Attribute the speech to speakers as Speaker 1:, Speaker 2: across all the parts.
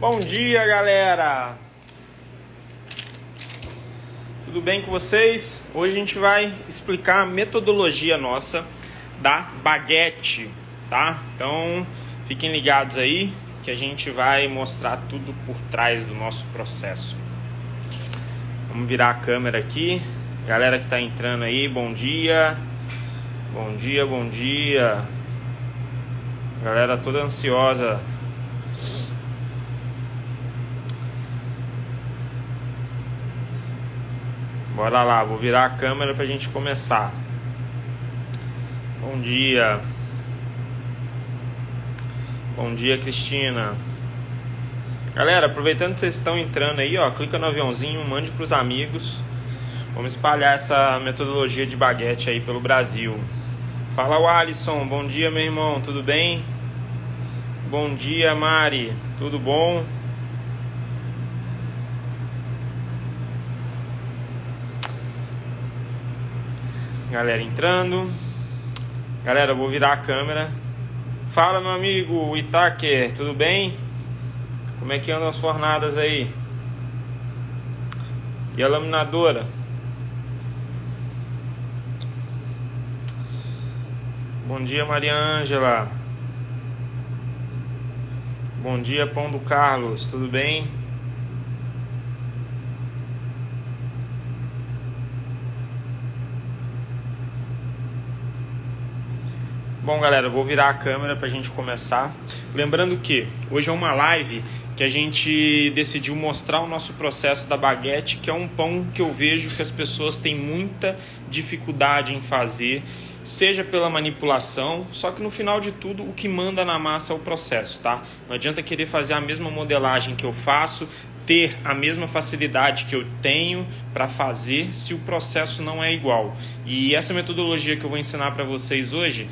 Speaker 1: Bom dia, galera! Tudo bem com vocês? Hoje a gente vai explicar a metodologia nossa da baguete, tá? Então, fiquem ligados aí que a gente vai mostrar tudo por trás do nosso processo. Vamos virar a câmera aqui. Galera que tá entrando aí, bom dia. Bom dia, bom dia. Galera toda ansiosa. Bora lá, vou virar a câmera pra gente começar. Bom dia. Bom dia, Cristina. Galera, aproveitando que vocês estão entrando aí, ó, clica no aviãozinho, mande pros amigos. Vamos espalhar essa metodologia de baguete aí pelo Brasil. Fala o Alisson, bom dia, meu irmão, tudo bem? Bom dia, Mari, tudo bom? Galera entrando. Galera, eu vou virar a câmera. Fala, meu amigo Itaker, tudo bem? Como é que andam as fornadas aí? E a laminadora? Bom dia, Maria Ângela. Bom dia, Pão do Carlos, tudo bem? Bom, galera, eu vou virar a câmera pra gente começar. Lembrando que hoje é uma live que a gente decidiu mostrar o nosso processo da baguete, que é um pão que eu vejo que as pessoas têm muita dificuldade em fazer, seja pela manipulação, só que no final de tudo o que manda na massa é o processo, tá? Não adianta querer fazer a mesma modelagem que eu faço, ter a mesma facilidade que eu tenho para fazer se o processo não é igual. E essa metodologia que eu vou ensinar para vocês hoje,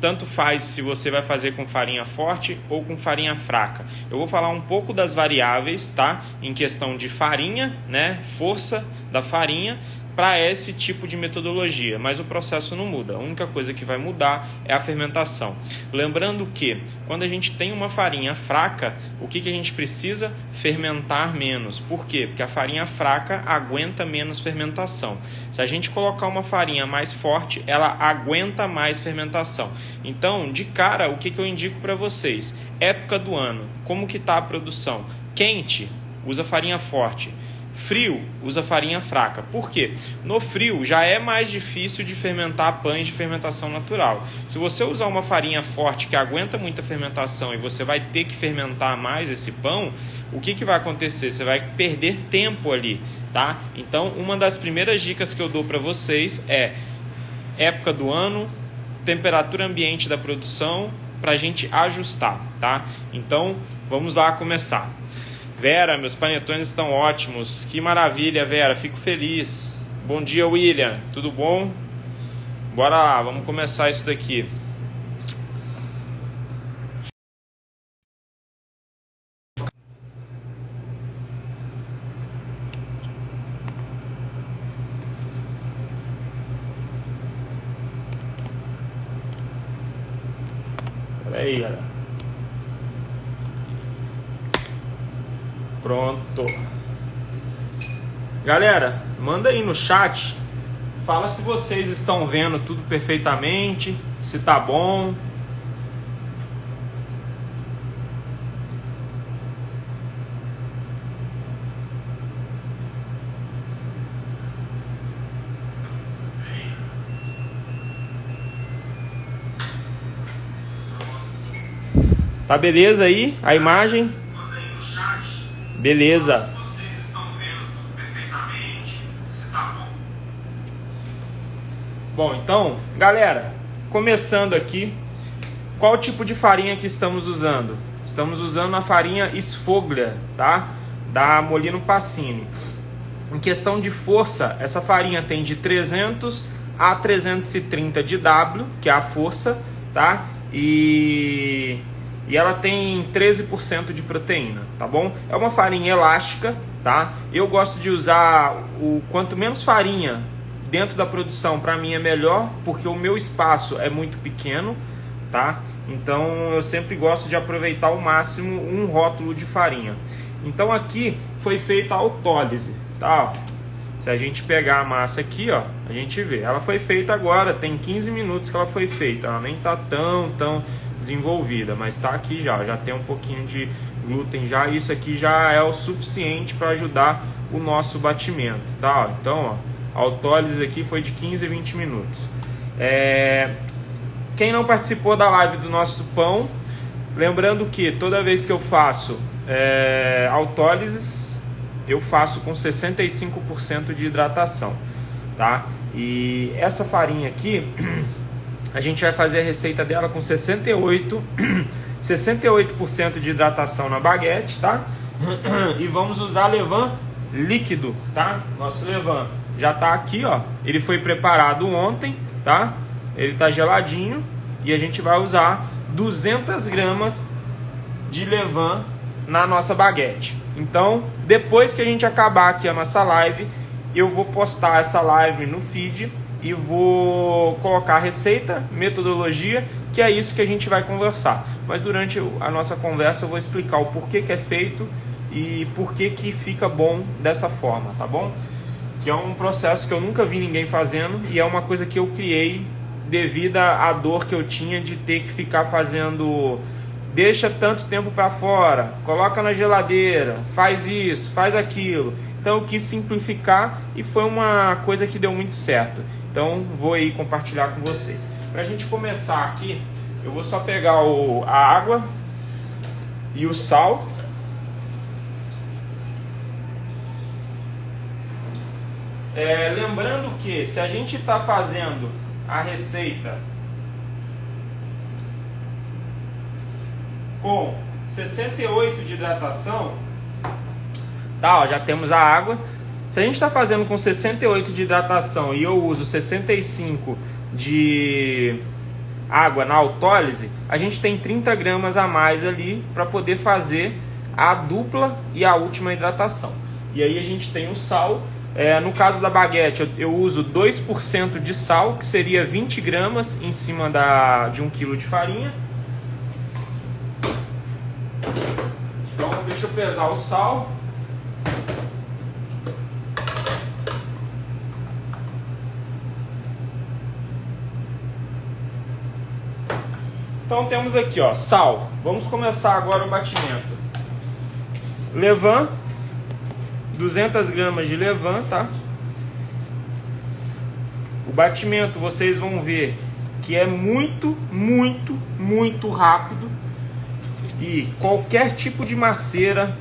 Speaker 1: tanto faz se você vai fazer com farinha forte ou com farinha fraca. Eu vou falar um pouco das variáveis, tá? Em questão de farinha, né? Força da farinha para esse tipo de metodologia, mas o processo não muda. A única coisa que vai mudar é a fermentação. Lembrando que quando a gente tem uma farinha fraca, o que a gente precisa? Fermentar menos. Por quê? Porque a farinha fraca aguenta menos fermentação. Se a gente colocar uma farinha mais forte, ela aguenta mais fermentação. Então, de cara, o que eu indico para vocês? Época do ano, como que está a produção? Quente, usa farinha forte. Frio, usa farinha fraca. Por quê? No frio já é mais difícil de fermentar pães de fermentação natural. Se você usar uma farinha forte que aguenta muita fermentação e você vai ter que fermentar mais esse pão, o que vai acontecer? Você vai perder tempo ali, tá? Então, uma das primeiras dicas que eu dou para vocês é época do ano, temperatura ambiente da produção, para a gente ajustar, tá? Então, vamos lá começar. Vera, meus panetones estão ótimos. Que maravilha, Vera. Fico feliz. Bom dia, William. Tudo bom? Bora lá, vamos começar isso daqui. Pera aí, galera. Pronto. Galera, manda aí no chat. Fala se vocês estão vendo tudo perfeitamente, se tá bom. Tá beleza aí a imagem? Beleza. Vocês estão vendo tudo perfeitamente? Se tá bom? Bom, então, galera, começando aqui, qual tipo de farinha que estamos usando? Estamos usando a farinha Sfoglia, tá? Da Molino Pacini. Em questão de força, essa farinha tem de 300 a 330 de W, que é a força, tá? E ela tem 13% de proteína, tá bom? É uma farinha elástica, tá? Eu gosto de usar quanto menos farinha dentro da produção, para mim é melhor, porque o meu espaço é muito pequeno, tá? Então eu sempre gosto de aproveitar ao máximo um rótulo de farinha. Então aqui foi feita a autólise, tá? Se a gente pegar a massa aqui, ó, a gente vê. Ela foi feita agora, tem 15 minutos que ela foi feita. Ela nem tá tão desenvolvida, mas tá aqui já tem um pouquinho de glúten já. Isso aqui já é o suficiente para ajudar o nosso batimento, tá? Então, ó, a autólise aqui foi de 15 a 20 minutos. Quem não participou da live do nosso pão, lembrando que toda vez que eu faço autólises, eu faço com 65% de hidratação, tá? E essa farinha aqui, a gente vai fazer a receita dela com 68% de hidratação na baguete, tá? E vamos usar levain líquido, tá? Nosso levain já tá aqui, ó. Ele foi preparado ontem, tá? Ele tá geladinho e a gente vai usar 200 gramas de levain na nossa baguete. Então, depois que a gente acabar aqui a nossa live, eu vou postar essa live no feed e vou colocar a receita, metodologia, que é isso que a gente vai conversar. Mas durante a nossa conversa eu vou explicar o porquê que é feito e porquê que fica bom dessa forma, tá bom? Que é um processo que eu nunca vi ninguém fazendo e é uma coisa que eu criei devido à dor que eu tinha de ter que ficar fazendo... Deixa tanto tempo para fora, coloca na geladeira, faz isso, faz aquilo. Então eu quis simplificar e foi uma coisa que deu muito certo. Então vou aí compartilhar com vocês. Para a gente começar aqui, eu vou só pegar a água e o sal. Lembrando que se a gente está fazendo a receita com 68 de hidratação, tá, ó, já temos a água. Se a gente está fazendo com 68 de hidratação e eu uso 65 de água na autólise, a gente tem 30 gramas a mais ali para poder fazer a dupla e a última hidratação. E aí a gente tem o sal. No caso da baguete, eu uso 2% de sal, que seria 20 gramas em cima de 1 kg de farinha. Então deixa eu pesar o sal. Então temos aqui, ó, sal. Vamos começar agora o batimento. Levain, 200 gramas de levain, tá? O batimento vocês vão ver que é muito rápido. E qualquer tipo de maceira,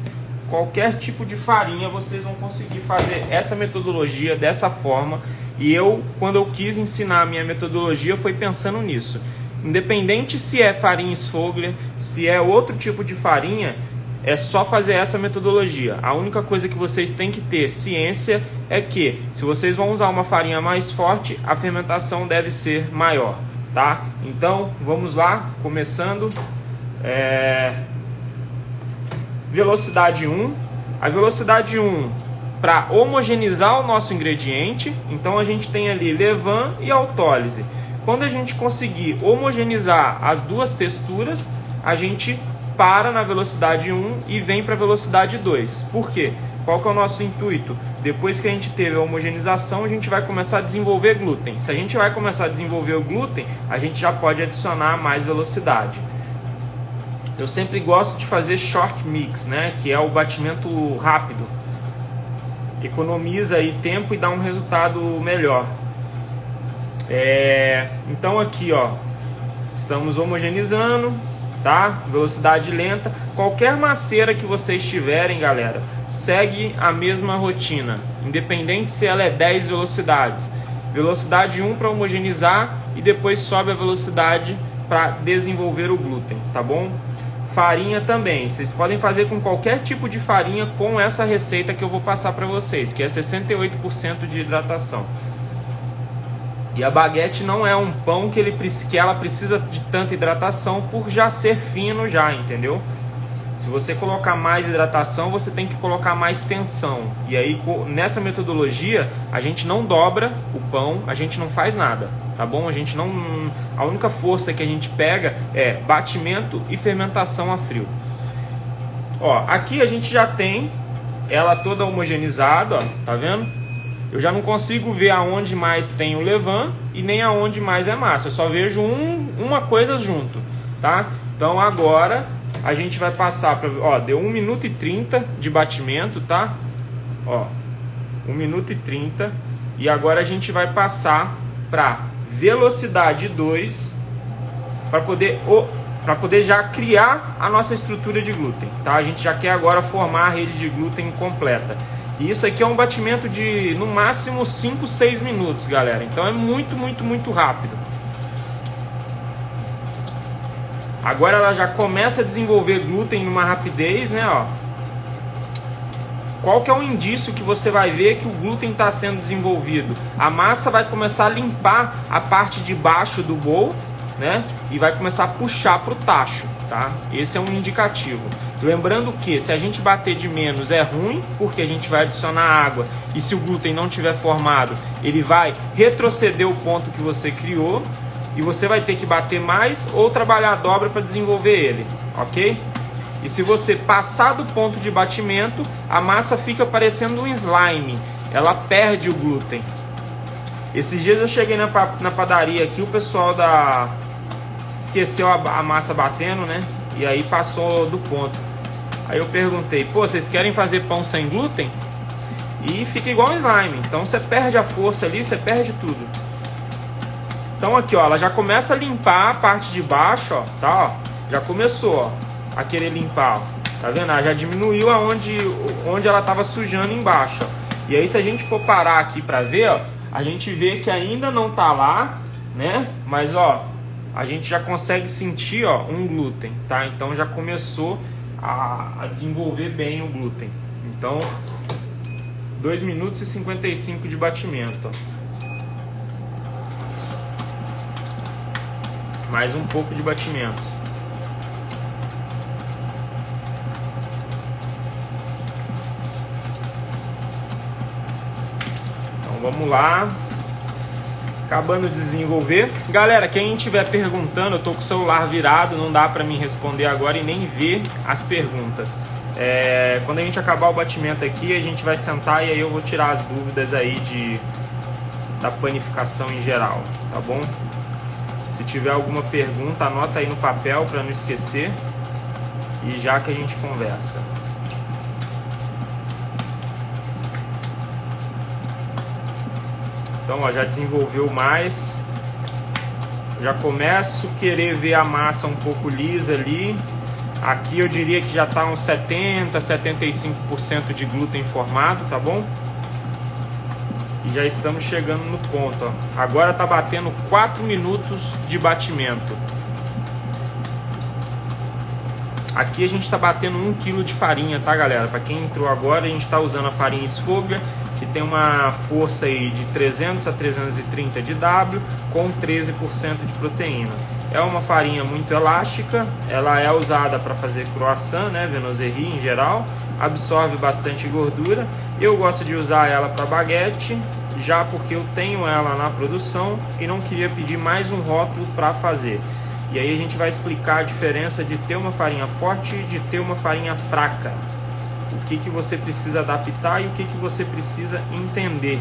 Speaker 1: qualquer tipo de farinha, vocês vão conseguir fazer essa metodologia dessa forma. E quando eu quis ensinar a minha metodologia, foi pensando nisso. Independente se é farinha Esfogler, se é outro tipo de farinha, é só fazer essa metodologia. A única coisa que vocês têm que ter ciência é que, se vocês vão usar uma farinha mais forte, a fermentação deve ser maior, tá? Então, vamos lá, começando. Velocidade 1. A velocidade 1 para homogeneizar o nosso ingrediente. Então a gente tem ali levain e autólise. Quando a gente conseguir homogeneizar as duas texturas, a gente para na velocidade 1 e vem para a velocidade 2. Por quê? Qual que é o nosso intuito? Depois que a gente teve a homogeneização, a gente vai começar a desenvolver glúten. Se a gente vai começar a desenvolver o glúten, a gente já pode adicionar mais velocidade. Eu sempre gosto de fazer short mix, né? Que é o batimento rápido. Economiza aí tempo e dá um resultado melhor. Então aqui, ó, estamos homogeneizando, tá? Velocidade lenta. Qualquer maceira que vocês tiverem, galera, segue a mesma rotina, independente se ela é 10 velocidades. Velocidade 1 para homogeneizar e depois sobe a velocidade para desenvolver o glúten, tá bom? Farinha também, vocês podem fazer com qualquer tipo de farinha com essa receita que eu vou passar para vocês, que é 68% de hidratação. E a baguete não é um pão que ela precisa de tanta hidratação por já ser fino já, entendeu? Se você colocar mais hidratação, você tem que colocar mais tensão. E aí, nessa metodologia, a gente não dobra o pão, a gente não faz nada, tá bom? A única força que a gente pega é batimento e fermentação a frio. Ó, aqui a gente já tem ela toda homogeneizada, ó, tá vendo? Eu já não consigo ver aonde mais tem o levain e nem aonde mais é massa. Eu só vejo uma coisa junto, tá? Então agora a gente vai passar para, ó, deu 1 minuto e 30 de batimento, tá? Ó, 1 minuto e 30. E agora a gente vai passar para velocidade 2 para poder já criar a nossa estrutura de glúten, tá? A gente já quer agora formar a rede de glúten completa. E isso aqui é um batimento de no máximo 5, 6 minutos, galera. Então é muito, muito, muito rápido. Agora ela já começa a desenvolver glúten numa rapidez, né? Ó. Qual que é o indício que você vai ver que o glúten está sendo desenvolvido? A massa vai começar a limpar a parte de baixo do bowl, né? E vai começar a puxar para o tacho, tá? Esse é um indicativo. Lembrando que se a gente bater de menos é ruim, porque a gente vai adicionar água. E se o glúten não tiver formado, ele vai retroceder o ponto que você criou. E você vai ter que bater mais ou trabalhar a dobra para desenvolver ele, ok? E se você passar do ponto de batimento, a massa fica parecendo um slime, ela perde o glúten. Esses dias eu cheguei na padaria aqui, o pessoal esqueceu a massa batendo, né? E aí passou do ponto. Aí eu perguntei, pô, vocês querem fazer pão sem glúten? E fica igual um slime, então você perde a força ali, você perde tudo. Então aqui, ó, ela já começa a limpar a parte de baixo, ó, tá, ó, já começou, ó, a querer limpar, ó, tá vendo? Ela já diminuiu onde ela estava sujando embaixo, ó. E aí se a gente for parar aqui para ver, ó, a gente vê que ainda não tá lá, né? Mas, ó, a gente já consegue sentir, ó, um glúten, tá? Então já começou a desenvolver bem o glúten. Então, 2 minutos e 55 de batimento, ó. Mais um pouco de batimento. Então vamos lá. Acabando de desenvolver. Galera, quem estiver perguntando, eu tô com o celular virado, não dá para mim responder agora e nem ver as perguntas. Quando a gente acabar o batimento aqui, a gente vai sentar e aí eu vou tirar as dúvidas aí da panificação em geral, tá bom? Se tiver alguma pergunta, anota aí no papel para não esquecer. E já que a gente conversa. Então, ó, já desenvolveu mais. Já começo a querer ver a massa um pouco lisa ali. Aqui eu diria que já está uns 70, 75% de glúten formado, tá bom? E já estamos chegando no ponto, ó. Agora está batendo 4 minutos de batimento. Aqui a gente está batendo 1 kg de farinha, tá, galera? Para quem entrou agora, a gente está usando a farinha Esfoglia, que tem uma força aí de 300 a 330 de W, com 13% de proteína. É uma farinha muito elástica, ela é usada para fazer croissant, né, viennoiserie em geral, absorve bastante gordura. Eu gosto de usar ela para baguete, já porque eu tenho ela na produção e não queria pedir mais um rótulo para fazer. E aí a gente vai explicar a diferença de ter uma farinha forte e de ter uma farinha fraca. O que você precisa adaptar e o que você precisa entender.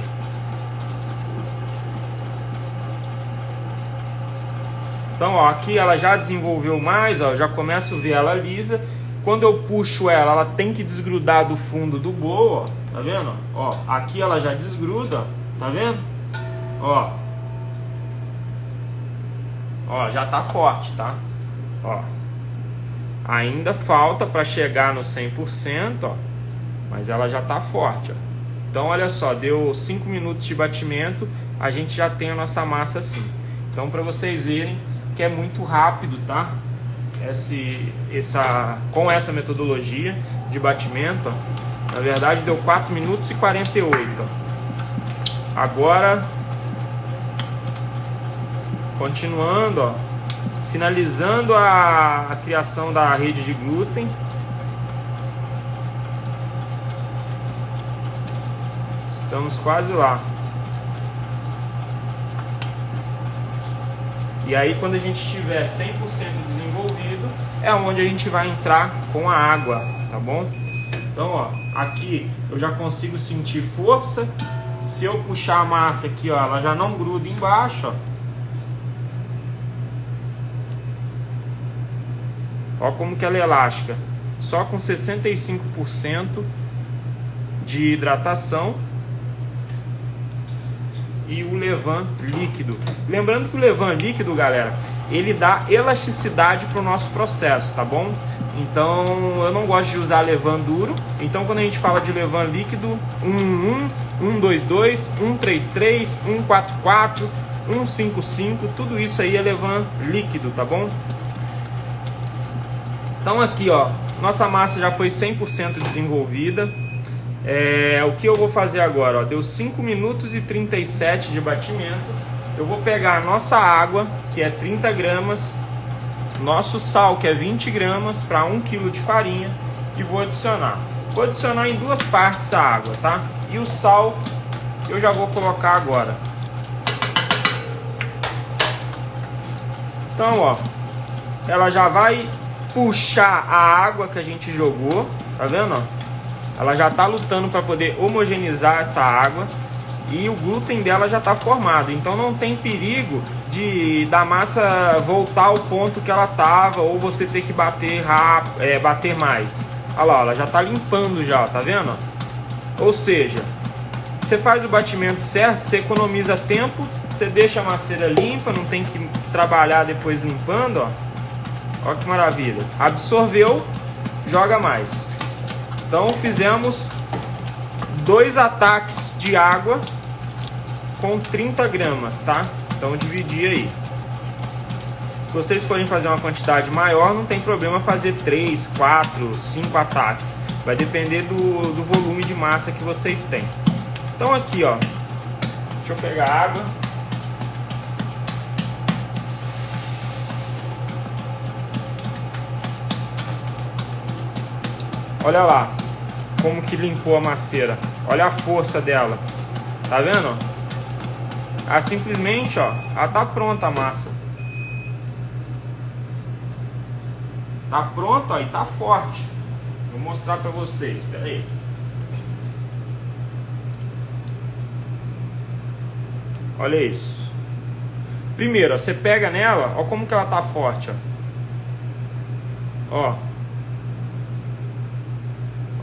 Speaker 1: Então, ó, aqui ela já desenvolveu mais, ó, já começo a ver ela lisa. Quando eu puxo ela, ela tem que desgrudar do fundo do bowl, ó, tá vendo? Ó, aqui ela já desgruda, tá vendo? Ó, já tá forte, tá? Ó, ainda falta para chegar no 100%, ó, mas ela já tá forte, ó. Então, olha só, deu 5 minutos de batimento, a gente já tem a nossa massa assim. Então, para vocês verem que é muito rápido, tá? Com essa metodologia de batimento, ó, na verdade deu 4 minutos e 48. Ó. Agora, continuando, ó, finalizando a criação da rede de glúten, Estamos quase lá. E aí quando a gente estiver 100% desenvolvido, é onde a gente vai entrar com a água, tá bom? Então, ó, aqui eu já consigo sentir força. Se eu puxar a massa aqui, ó, ela já não gruda embaixo, ó. Ó como que ela é elástica. Só com 65% de hidratação. E o levain líquido. Lembrando que o levain líquido, galera, ele dá elasticidade para o nosso processo, tá bom? Então eu não gosto de usar levain duro. Então quando a gente fala de levain líquido, 111, 122, 133, 144, 155, tudo isso aí é levain líquido, tá bom? Então aqui, ó, nossa massa já foi 100% desenvolvida. O que eu vou fazer agora, ó, deu 5 minutos e 37 de batimento. Eu vou pegar a nossa água, que é 30 gramas, nosso sal, que é 20 gramas, para 1 kg de farinha, e vou adicionar. Vou adicionar em 2 partes a água, tá? E o sal eu já vou colocar agora. Então, ó, ela já vai puxar a água que a gente jogou, tá vendo, ó? Ela já está lutando para poder homogeneizar essa água e o glúten dela já está formado. Então não tem perigo da massa voltar ao ponto que ela estava ou você ter que bater bater mais. Olha lá, ela já está limpando já, tá vendo? Ou seja, você faz o batimento certo, você economiza tempo, você deixa a maceira limpa, não tem que trabalhar depois limpando, ó. Olha que maravilha. Absorveu, joga mais. Então fizemos 2 ataques de água com 30 gramas, tá? Então dividi aí. Se vocês forem fazer uma quantidade maior, não tem problema fazer 3, 4, 5 ataques. Vai depender do volume de massa que vocês têm. Então aqui, ó, deixa eu pegar a água. Olha lá como que limpou a maceira. Olha a força dela. Tá vendo? Ah, simplesmente, ó, ela tá pronta a massa. Tá pronta, ó, e tá forte. Vou mostrar pra vocês. Espera aí. Olha isso. Primeiro, ó, você pega nela, ó como que ela tá forte, ó. Ó.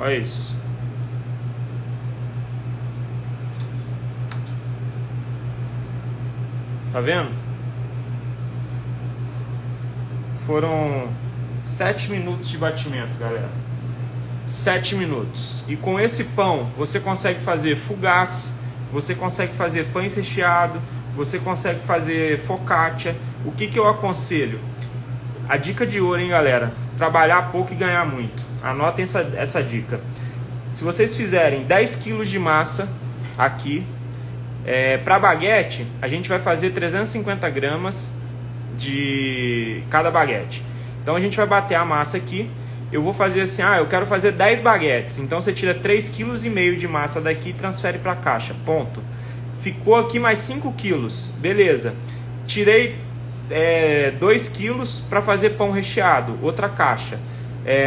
Speaker 1: Olha isso. Tá vendo? Foram 7 minutos de batimento, galera. 7 minutos. E com esse pão, você consegue fazer fugaz, você consegue fazer pães recheados, você consegue fazer focaccia. O que eu aconselho? A dica de ouro, hein, galera? Trabalhar pouco e ganhar muito. Anotem essa dica. Se vocês fizerem 10 kg de massa aqui, para baguete, a gente vai fazer 350 gramas de cada baguete. Então a gente vai bater a massa aqui. Eu vou fazer assim, eu quero fazer 10 baguetes. Então você tira 3,5 kg de massa daqui e transfere para a caixa. Ponto. Ficou aqui mais 5 kg. Beleza. Tirei 2 kg para fazer pão recheado. Outra caixa.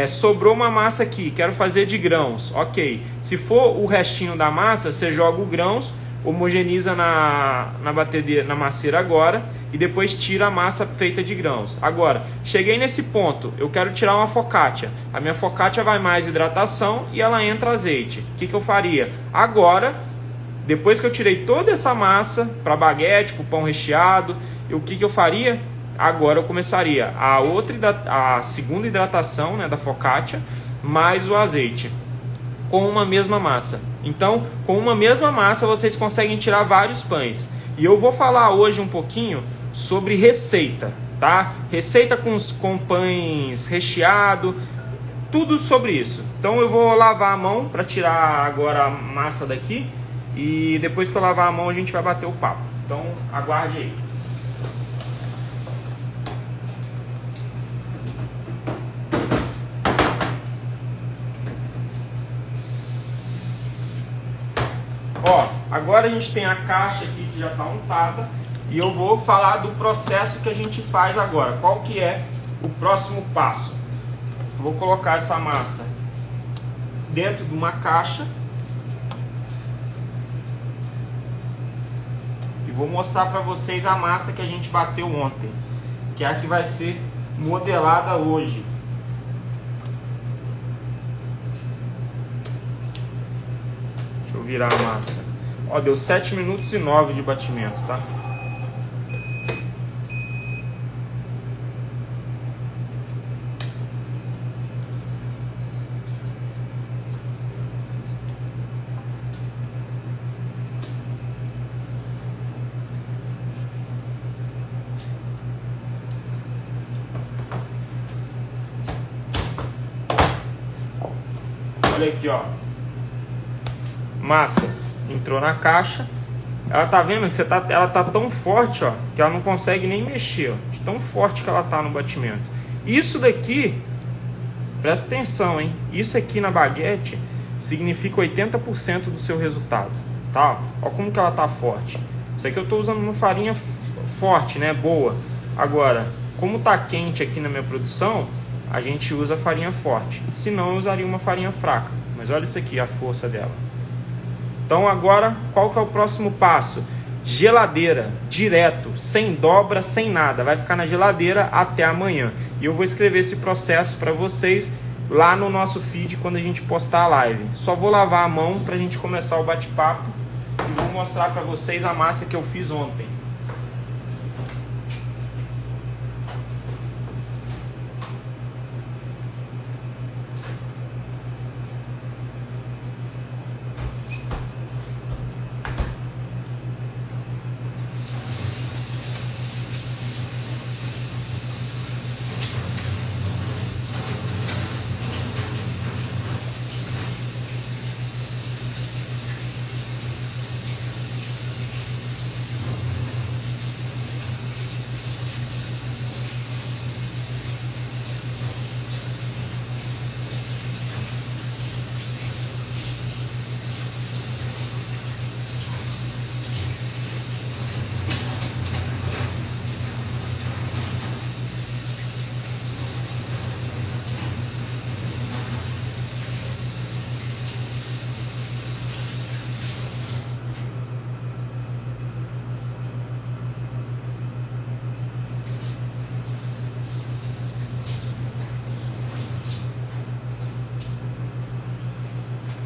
Speaker 1: Sobrou uma massa aqui, quero fazer de grãos. Ok. Se for o restinho da massa, você joga o grãos, homogeniza na batedeira, na maceira agora, e depois tira a massa feita de grãos. Agora, cheguei nesse ponto, eu quero tirar uma focaccia. A minha focaccia vai mais hidratação e ela entra azeite. O que eu faria? Agora, depois que eu tirei toda essa massa para baguete, para o pão recheado, o que eu faria? Agora eu começaria a segunda hidratação, né, da focaccia, mais o azeite, com uma mesma massa. Então, com uma mesma massa, vocês conseguem tirar vários pães. E eu vou falar hoje um pouquinho sobre receita, tá? Receita com pães recheado, tudo sobre isso. Então eu vou lavar a mão para tirar agora a massa daqui. E depois que eu lavar a mão, a gente vai bater o papo. Então, aguarde aí. Ó, agora a gente tem a caixa aqui que já está untada e eu vou falar do processo que a gente faz agora. Qual que é o próximo passo? Eu vou colocar essa massa dentro de uma caixa e vou mostrar para vocês a massa que a gente bateu ontem, que é a que vai ser modelada hoje. Deixa eu virar a massa. Ó, deu 7 minutos e 9 de batimento, tá? Olha aqui, ó. Massa entrou na caixa. Ela tá vendo que ela tá tão forte, ó, que ela não consegue nem mexer, ó, de tão forte que ela tá no batimento. Isso daqui, presta atenção, hein? Isso aqui na baguete significa 80% do seu resultado, tá? Ó como que ela tá forte. Isso aqui eu tô usando uma farinha forte, né? Boa. Agora, como tá quente aqui na minha produção, a gente usa farinha forte. Senão eu usaria uma farinha fraca. Mas olha isso aqui, a força dela. Então agora, qual que é o próximo passo? Geladeira, direto, sem dobra, sem nada. Vai ficar na geladeira até amanhã. E eu vou escrever esse processo para vocês lá no nosso feed quando a gente postar a live. Só vou lavar a mão para a gente começar o bate-papo e vou mostrar para vocês a massa que eu fiz ontem.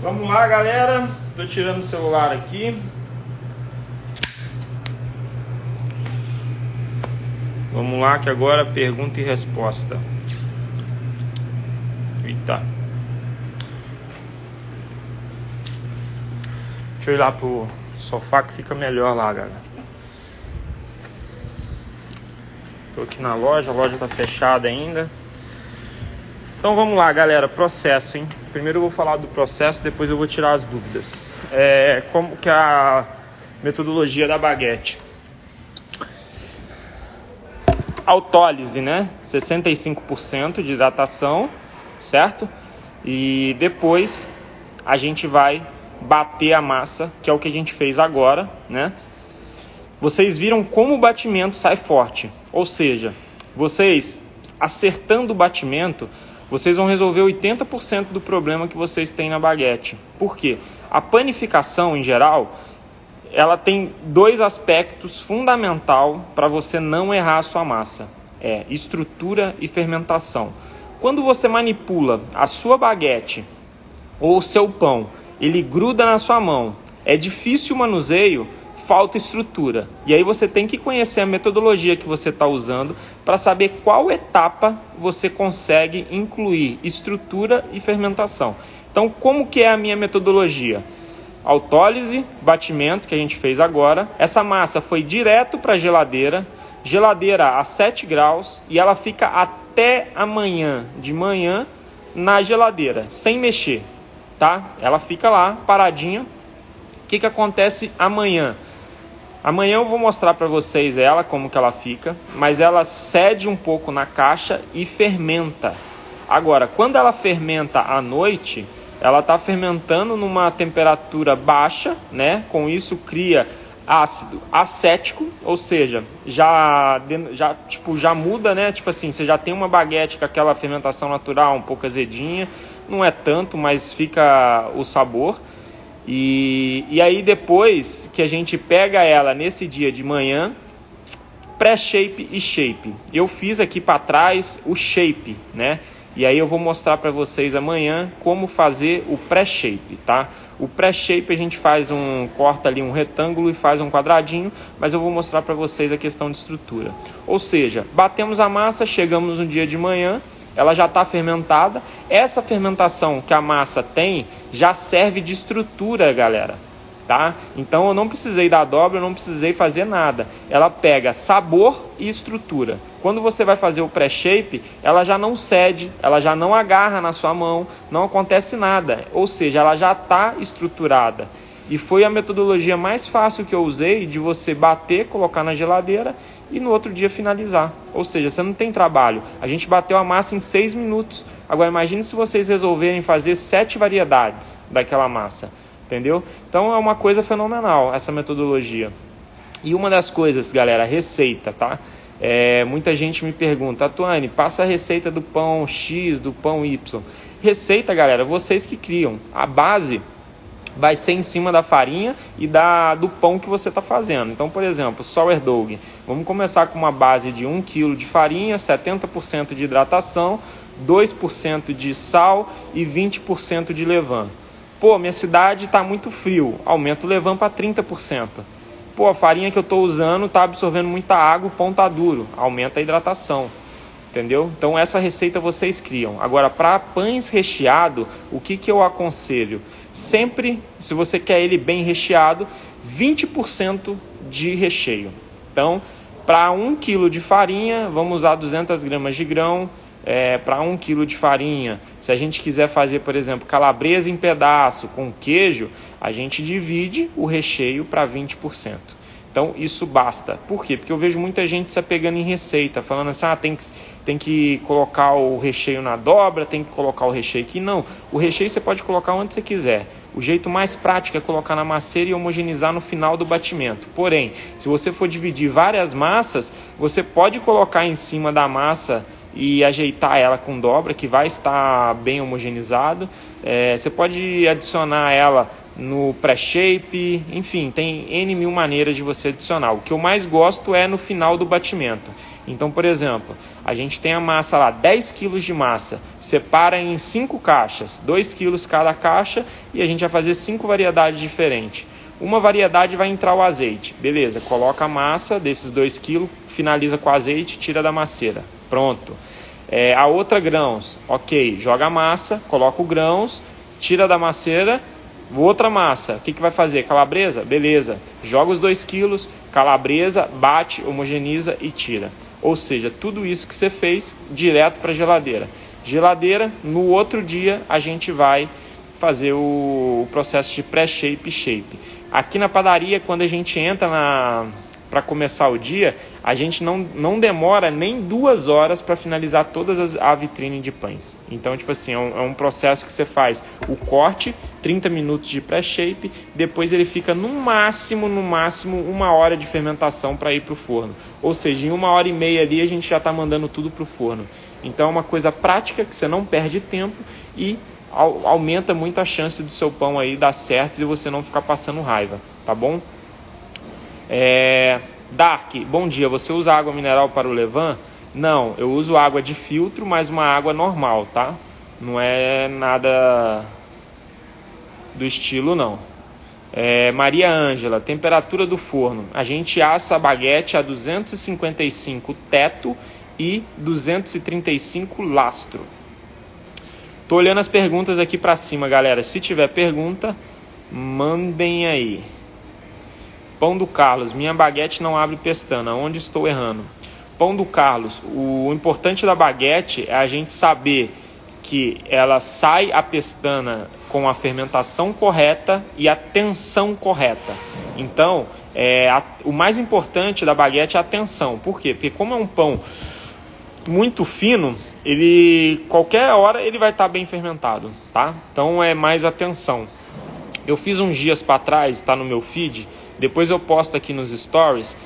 Speaker 1: Vamos lá, galera. Tô tirando o celular aqui. Vamos lá, que agora pergunta e resposta. Eita. Deixa eu ir lá pro sofá que fica melhor lá, galera. Tô aqui na loja, a loja tá fechada ainda. Então vamos lá, galera, processo, hein? Primeiro eu vou falar do processo, depois eu vou tirar as dúvidas. Como que é a metodologia da baguete? Autólise, né? 65% de hidratação, certo? E depois a gente vai bater a massa, que é o que a gente fez agora, né? Vocês viram como o batimento sai forte. Ou seja, vocês acertando o batimento, vocês vão resolver 80% do problema que vocês têm na baguete. Por quê? A panificação, em geral, ela tem dois aspectos fundamentais para você não errar a sua massa. É estrutura e fermentação. Quando você manipula a sua baguete ou o seu pão, ele gruda na sua mão, é difícil o manuseio, falta estrutura. E aí você tem que conhecer a metodologia que você está usando para saber qual etapa você consegue incluir estrutura e fermentação. Então, como que é a minha metodologia? Autólise, batimento, que a gente fez agora. Essa massa foi direto para a geladeira a 7 graus, e ela fica até amanhã de manhã na geladeira, sem mexer, tá? Ela fica lá, paradinha. O que acontece amanhã? Amanhã eu vou mostrar para vocês ela, como que ela fica, mas ela cede um pouco na caixa e fermenta. Agora, quando ela fermenta à noite, ela está fermentando numa temperatura baixa, né? Com isso cria ácido acético, ou seja, já muda, né? Tipo assim, você já tem uma baguete com aquela fermentação natural, um pouco azedinha, não é tanto, mas fica o sabor. E aí depois que a gente pega ela nesse dia de manhã, pré-shape e shape. Eu fiz aqui para trás o shape, né? E aí eu vou mostrar para vocês amanhã como fazer o pré-shape, tá? O pré-shape a gente corta ali um retângulo e faz um quadradinho, mas eu vou mostrar para vocês a questão de estrutura. Ou seja, batemos a massa, chegamos no dia de manhã, ela já está fermentada. Essa fermentação que a massa tem já serve de estrutura, galera. Tá? Então eu não precisei dar dobra, eu não precisei fazer nada. Ela pega sabor e estrutura. Quando você vai fazer o pré-shape, ela já não cede, ela já não agarra na sua mão, não acontece nada. Ou seja, ela já está estruturada. E foi a metodologia mais fácil que eu usei de você bater, colocar na geladeira e no outro dia finalizar. Ou seja, você não tem trabalho. A gente bateu a massa em 6 minutos. Agora imagine se vocês resolverem fazer 7 variedades daquela massa. Entendeu? Então é uma coisa fenomenal essa metodologia. E uma das coisas, galera, receita, tá? Muita gente me pergunta, Atuane, passa a receita do pão X, do pão Y. Receita, galera, vocês que criam. A base vai ser em cima da farinha e do pão que você está fazendo. Então, por exemplo, sourdough. Vamos começar com uma base de 1 kg de farinha, 70% de hidratação, 2% de sal e 20% de levain. Pô, minha cidade está muito frio, aumenta o levain para 30%. Pô, a farinha que eu estou usando está absorvendo muita água, o pão está duro, aumenta a hidratação. Entendeu? Então essa receita vocês criam. Agora, para pães recheado, o que eu aconselho? Sempre, se você quer ele bem recheado, 20% de recheio. Então, para 1 kg de farinha, vamos usar 200 gramas de grão. Para 1 kg de farinha, se a gente quiser fazer, por exemplo, calabresa em pedaço com queijo, a gente divide o recheio para 20%. Então isso basta. Por quê? Porque eu vejo muita gente se apegando em receita, falando assim, tem que colocar o recheio na dobra, tem que colocar o recheio aqui. Não, o recheio você pode colocar onde você quiser. O jeito mais prático é colocar na masseira e homogeneizar no final do batimento. Porém, se você for dividir várias massas, você pode colocar em cima da massa e ajeitar ela com dobra, que vai estar bem homogeneizado. Você pode adicionar ela no pré-shape, enfim, tem N mil maneiras de você adicionar. O que eu mais gosto é no final do batimento. Então, por exemplo, a gente tem a massa lá, 10 kg de massa, separa em 5 caixas, 2 kg cada caixa, e a gente vai fazer 5 variedades diferentes. Uma variedade vai entrar o azeite, beleza, coloca a massa desses 2 kg, finaliza com azeite, tira da masseira, pronto. A outra grãos, ok, joga a massa, coloca o grãos, tira da masseira. Outra massa, o que vai fazer? Calabresa? Beleza, joga os 2 kg, calabresa, bate, homogeneiza e tira. Ou seja, tudo isso que você fez direto para a geladeira. Geladeira, no outro dia a gente vai fazer o processo de pré-shape e shape. Aqui na padaria, quando a gente entra para começar o dia, a gente não demora nem 2 horas para finalizar todas a vitrine de pães. Então, tipo assim, é um processo que você faz o corte, 30 minutos de pré-shape, depois ele fica no máximo 1 hora de fermentação para ir para o forno. Ou seja, em 1h30 ali a gente já está mandando tudo para o forno. Então é uma coisa prática que você não perde tempo e aumenta muito a chance do seu pão aí dar certo e você não ficar passando raiva, tá bom? Dark, bom dia, você usa água mineral para o levain? Não, eu uso água de filtro, mas uma água normal, tá? Não é nada do estilo, não. Maria Ângela, temperatura do forno. A gente assa a baguete a 255 teto e 235 lastro. Tô olhando as perguntas aqui para cima, galera. Se tiver pergunta, mandem aí. Pão do Carlos, minha baguete não abre pestana, onde estou errando? Pão do Carlos, o importante da baguete é a gente saber que ela sai a pestana com a fermentação correta e a tensão correta. Então, o mais importante da baguete é a tensão. Por quê? Porque como é um pão muito fino, qualquer hora ele vai estar bem fermentado, tá? Então é mais atenção. Eu fiz uns dias para trás, está no meu feed, depois eu posto aqui nos stories,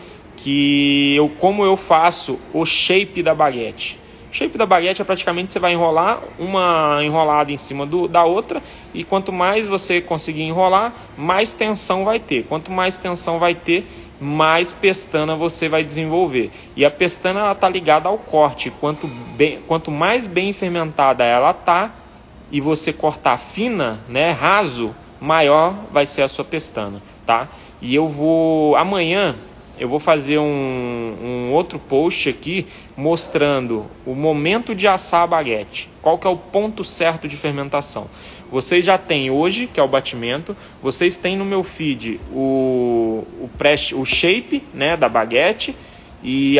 Speaker 1: como eu faço o shape da baguete. O shape da baguete é praticamente você vai enrolar uma enrolada em cima da outra, e quanto mais você conseguir enrolar, mais tensão vai ter. Quanto mais tensão vai ter, mais pestana você vai desenvolver. E a pestana está ligada ao corte. Quanto mais bem fermentada ela está, e você cortar fina, né, raso, maior vai ser a sua pestana, tá? E amanhã eu vou fazer um outro post aqui mostrando o momento de assar a baguete. Qual que é o ponto certo de fermentação? Vocês já têm hoje, que é o batimento. Vocês têm no meu feed o shape, né, da baguete. E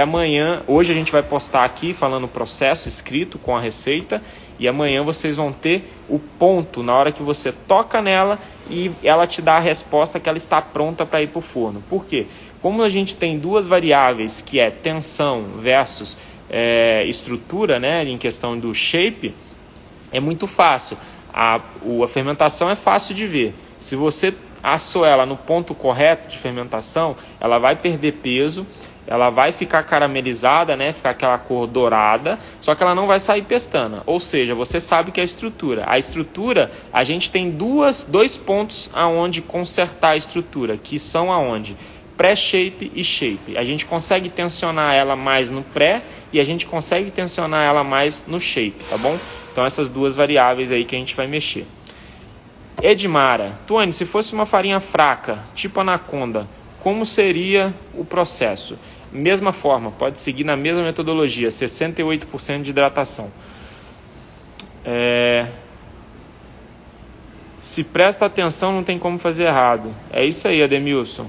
Speaker 1: hoje a gente vai postar aqui falando o processo escrito com a receita. E amanhã vocês vão ter o ponto na hora que você toca nela e ela te dá a resposta que ela está pronta para ir para o forno. Por quê? Como a gente tem duas variáveis, que é tensão versus estrutura, né, em questão do shape, é muito fácil. A fermentação é fácil de ver. Se você assou ela no ponto correto de fermentação, ela vai perder peso, ela vai ficar caramelizada, né? Ficar aquela cor dourada, só que ela não vai sair pestana. Ou seja, você sabe que é a estrutura. A estrutura, a gente tem dois pontos aonde consertar a estrutura, que são aonde? Pré-shape e shape. A gente consegue tensionar ela mais no pré e a gente consegue tensionar ela mais no shape, tá bom? Então essas duas variáveis aí que a gente vai mexer. Edmara, Tuane, se fosse uma farinha fraca, tipo anaconda, como seria o processo? Mesma forma, pode seguir na mesma metodologia, 68% de hidratação. Se presta atenção, não tem como fazer errado. É isso aí, Ademilson.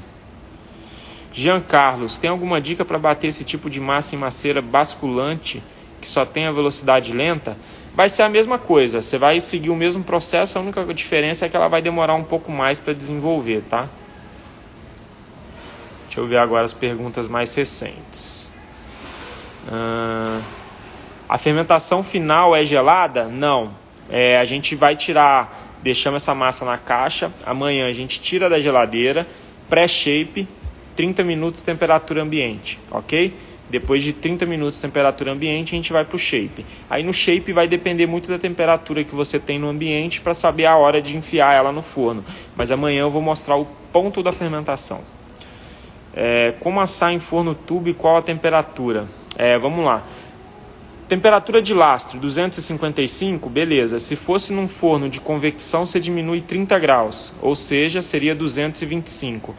Speaker 1: Jean Carlos, tem alguma dica para bater esse tipo de massa em maceira basculante que só tem a velocidade lenta? Vai ser a mesma coisa, você vai seguir o mesmo processo, a única diferença é que ela vai demorar um pouco mais para desenvolver, tá? Deixa eu ver agora as perguntas mais recentes. A fermentação final é gelada? Não. A gente vai tirar, deixamos essa massa na caixa, amanhã a gente tira da geladeira, pré-shape, 30 minutos temperatura ambiente, ok? Depois de 30 minutos temperatura ambiente, a gente vai para o shape. Aí no shape vai depender muito da temperatura que você tem no ambiente para saber a hora de enfiar ela no forno. Mas amanhã eu vou mostrar o ponto da fermentação. Como assar em forno tubo e qual a temperatura? Vamos lá. Temperatura de lastro, 255, beleza. Se fosse num forno de convecção, você diminui 30 graus, ou seja, seria 225.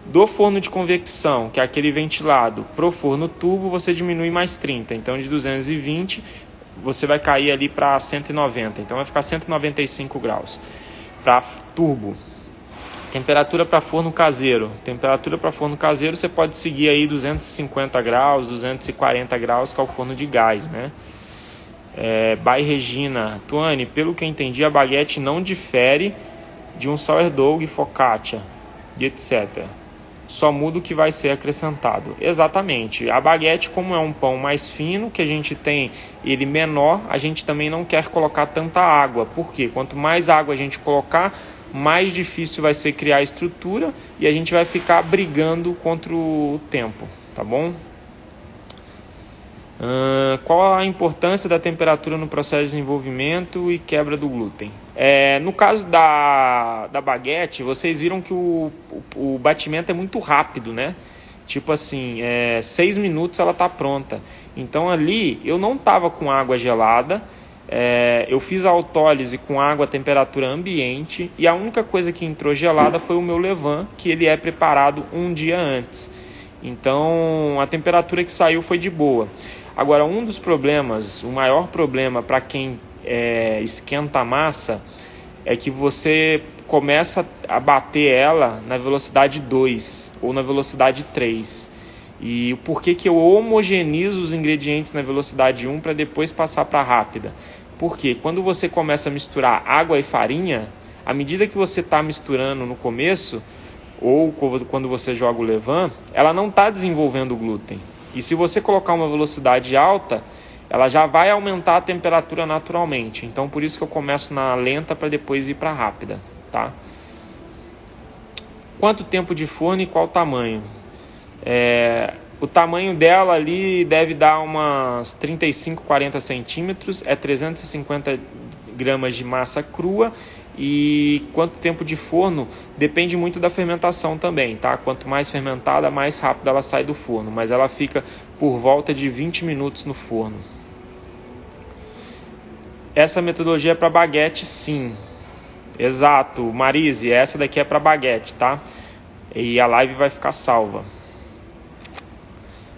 Speaker 1: Do forno de convecção, que é aquele ventilado, pro forno tubo, você diminui mais 30. Então, de 220, você vai cair ali para 190. Então, vai ficar 195 graus. Para turbo. Temperatura para forno caseiro. Temperatura para forno caseiro, você pode seguir aí 250 graus, 240 graus, que é o forno de gás, né? By Regina. Tuane, pelo que eu entendi, a baguete não difere de um sourdough, focaccia, e etc. Só muda o que vai ser acrescentado. Exatamente. A baguete, como é um pão mais fino, que a gente tem ele menor, a gente também não quer colocar tanta água. Por quê? Quanto mais água a gente colocar, mais difícil vai ser criar a estrutura e a gente vai ficar brigando contra o tempo, tá bom? Qual a importância da temperatura no processo de desenvolvimento e quebra do glúten? No caso da baguete, vocês viram que o batimento é muito rápido, né? Tipo assim, 6 minutos ela está pronta. Então ali eu não estava com água gelada, eu fiz a autólise com água a temperatura ambiente e a única coisa que entrou gelada foi o meu levain, que ele é preparado um dia antes. Então a temperatura que saiu foi de boa. Agora, um dos problemas, o maior problema para quem esquenta a massa é que você começa a bater ela na velocidade 2 ou na velocidade 3. E por que eu homogeneizo os ingredientes na velocidade 1 para depois passar para a rápida? Porque quando você começa a misturar água e farinha, à medida que você está misturando no começo, ou quando você joga o levain, ela não está desenvolvendo glúten. E se você colocar uma velocidade alta, ela já vai aumentar a temperatura naturalmente. Então, por isso que eu começo na lenta para depois ir para a rápida, tá? Quanto tempo de forno e qual tamanho? O tamanho dela ali deve dar umas 35, 40 centímetros, é 350 gramas de massa crua. E quanto tempo de forno depende muito da fermentação também, tá? Quanto mais fermentada, mais rápido ela sai do forno, mas ela fica por volta de 20 minutos no forno. Essa metodologia é para baguete, sim. Exato, Marise, essa daqui é para baguete, tá? E a live vai ficar salva.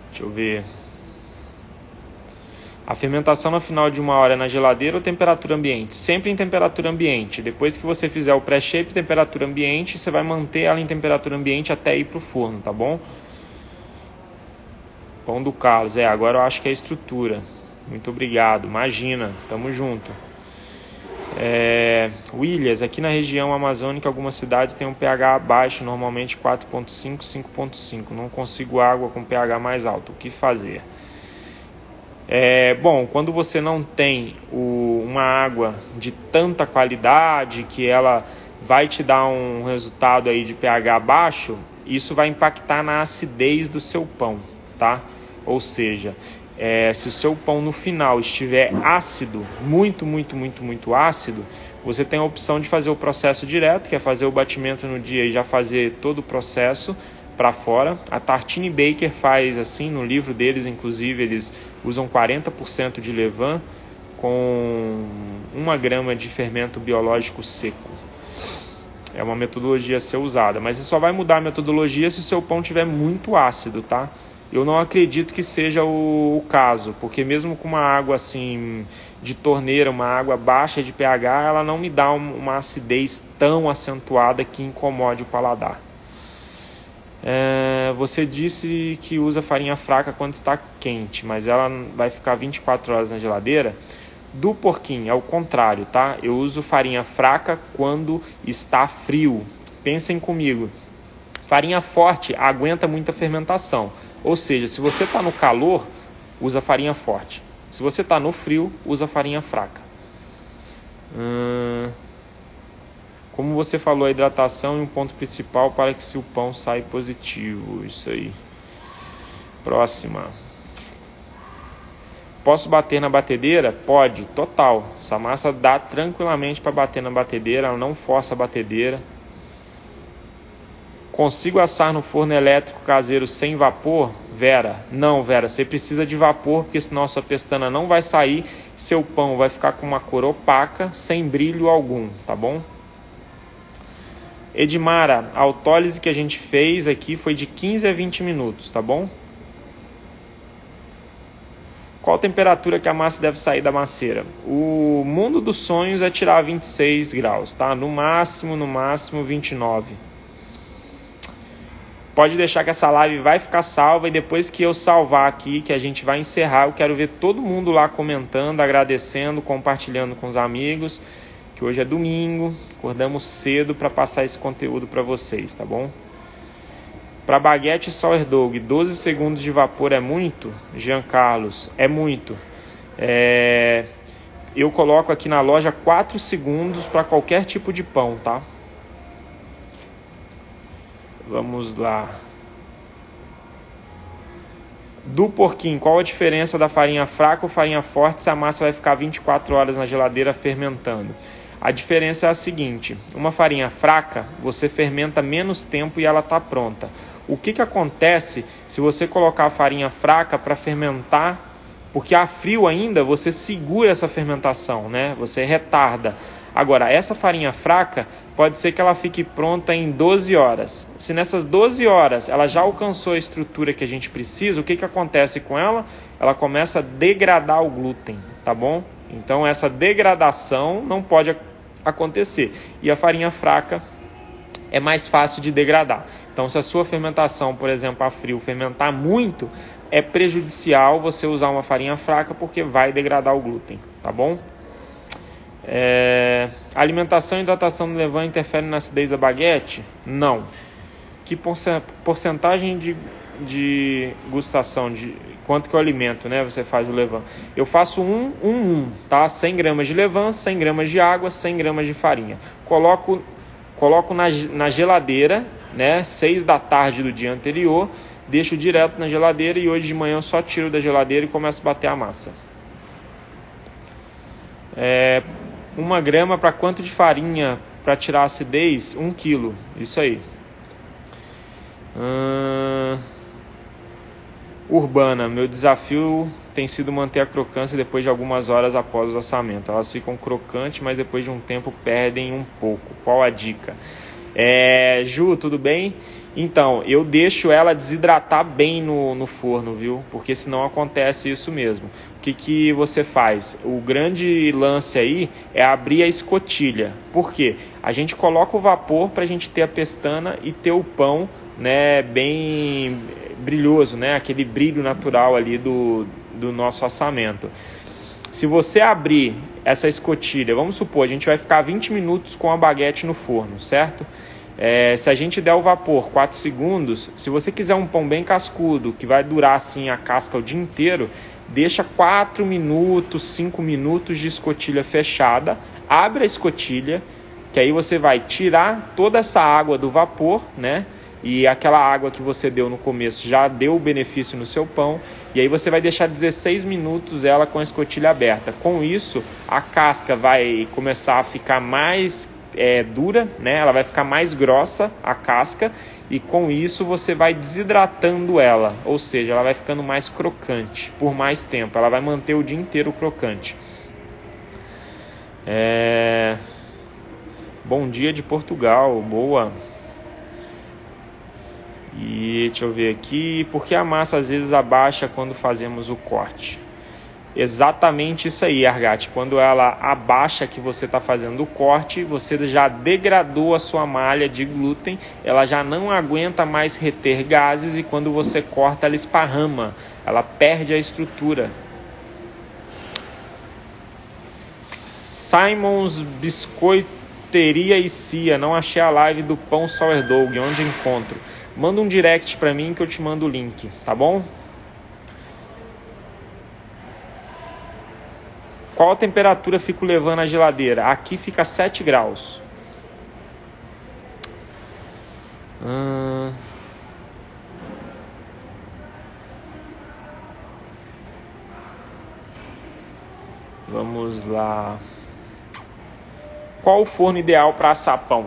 Speaker 1: Deixa eu ver. A fermentação no final de 1 hora é na geladeira ou temperatura ambiente? Sempre em temperatura ambiente. Depois que você fizer o pré-shape, temperatura ambiente, você vai manter ela em temperatura ambiente até ir para o forno, tá bom? Pão do Carlos. Agora eu acho que é a estrutura. Muito obrigado. Imagina. Tamo junto. Williams, aqui na região amazônica, algumas cidades têm um pH baixo, normalmente 4.5, 5.5. Não consigo água com pH mais alto. O que fazer? Bom, quando você não tem uma água de tanta qualidade que ela vai te dar um resultado aí de pH baixo, isso vai impactar na acidez do seu pão, tá? Ou seja, se o seu pão no final estiver ácido, muito ácido, você tem a opção de fazer o processo direto, que é fazer o batimento no dia e já fazer todo o processo para fora. A Tartine Baker faz assim, no livro deles, inclusive, eles usam 40% de levain com 1 grama de fermento biológico seco. É uma metodologia a ser usada, mas você só vai mudar a metodologia se o seu pão estiver muito ácido, tá? Eu não acredito que seja o caso, porque mesmo com uma água assim de torneira, uma água baixa de pH, ela não me dá uma acidez tão acentuada que incomode o paladar. Você disse que usa farinha fraca quando está quente, mas ela vai ficar 24 horas na geladeira? Do porquinho, é o contrário, tá? Eu uso farinha fraca quando está frio. Pensem comigo. Farinha forte aguenta muita fermentação. Ou seja, se você está no calor, usa farinha forte. Se você está no frio, usa farinha fraca. Como você falou, a hidratação é um ponto principal para que se o pão saia positivo. Isso aí. Próxima. Posso bater na batedeira? Pode, total. Essa massa dá tranquilamente para bater na batedeira, ela não força a batedeira. Consigo assar no forno elétrico caseiro sem vapor? Vera, não, Vera, você precisa de vapor, porque senão a sua pestana não vai sair, seu pão vai ficar com uma cor opaca, sem brilho algum, tá bom? Edmara, a autólise que a gente fez aqui foi de 15 a 20 minutos, tá bom? Qual a temperatura que a massa deve sair da maceira? O mundo dos sonhos é tirar 26 graus, tá? No máximo 29. Pode deixar que essa live vai ficar salva e depois que eu salvar aqui, que a gente vai encerrar, eu quero ver todo mundo lá comentando, agradecendo, compartilhando com os amigos, que hoje é domingo, acordamos cedo para passar esse conteúdo para vocês, tá bom? Para baguete sourdough, 12 segundos de vapor é muito? Jean Carlos, é muito. Eu coloco aqui na loja 4 segundos para qualquer tipo de pão, tá? Vamos lá. Do porquinho, qual a diferença da farinha fraca ou farinha forte se a massa vai ficar 24 horas na geladeira fermentando? A diferença é a seguinte: uma farinha fraca, você fermenta menos tempo e ela está pronta. O que acontece se você colocar a farinha fraca para fermentar? Porque a frio ainda, você segura essa fermentação, né? Você retarda. Agora, essa farinha fraca, pode ser que ela fique pronta em 12 horas. Se nessas 12 horas ela já alcançou a estrutura que a gente precisa, o que acontece com ela? Ela começa a degradar o glúten, tá bom? Então, essa degradação não pode acontecer. E a farinha fraca é mais fácil de degradar. Então, se a sua fermentação, por exemplo, a frio, fermentar muito, é prejudicial você usar uma farinha fraca porque vai degradar o glúten, tá bom? Alimentação e hidratação do levain interferem na acidez da baguete? Não. Que porcentagem de gustação quanto que eu alimento, né? Você faz o levain. Eu faço 1, tá? 100 gramas de levain, 100 gramas de água, 100 gramas de farinha. Coloco na geladeira, né? 6 da tarde do dia anterior, deixo direto na geladeira e hoje de manhã eu só tiro da geladeira e começo a bater a massa. 1 grama para quanto de farinha para tirar a acidez? 1 quilo, isso aí. Urbana, meu desafio tem sido manter a crocância depois de algumas horas após o assamento. Elas ficam crocantes, mas depois de um tempo perdem um pouco. Qual a dica? Ju, tudo bem? Então, eu deixo ela desidratar bem no forno, viu? Porque senão acontece isso mesmo. O que você faz? O grande lance aí é abrir a escotilha. Por quê? A gente coloca o vapor para a gente ter a pestana e ter o pão, né, bem brilhoso, né? Aquele brilho natural ali do nosso assamento. Se você abrir essa escotilha, vamos supor, a gente vai ficar 20 minutos com a baguete no forno, certo? Se a gente der o vapor 4 segundos, se você quiser um pão bem cascudo, que vai durar assim a casca o dia inteiro, deixa 4 minutos, 5 minutos de escotilha fechada, abre a escotilha, que aí você vai tirar toda essa água do vapor, né? E aquela água que você deu no começo já deu o benefício no seu pão. E aí você vai deixar 16 minutos ela com a escotilha aberta. Com isso, a casca vai começar a ficar mais dura, né? Ela vai ficar mais grossa, a casca. E com isso você vai desidratando ela. Ou seja, ela vai ficando mais crocante por mais tempo. Ela vai manter o dia inteiro crocante. Bom dia de Portugal. Boa. E deixa eu ver aqui, por que a massa às vezes abaixa quando fazemos o corte? Exatamente isso aí, Argate. Quando ela abaixa que você está fazendo o corte, você já degradou a sua malha de glúten, ela já não aguenta mais reter gases e quando você corta ela esparrama, ela perde a estrutura. Simon's Biscoiteria e Cia, não achei a live do pão sourdough, onde encontro? Manda um direct pra mim que eu te mando o link, tá bom? Qual a temperatura fico levando na geladeira? Aqui fica 7 graus. Vamos lá. Qual o forno ideal para assar pão?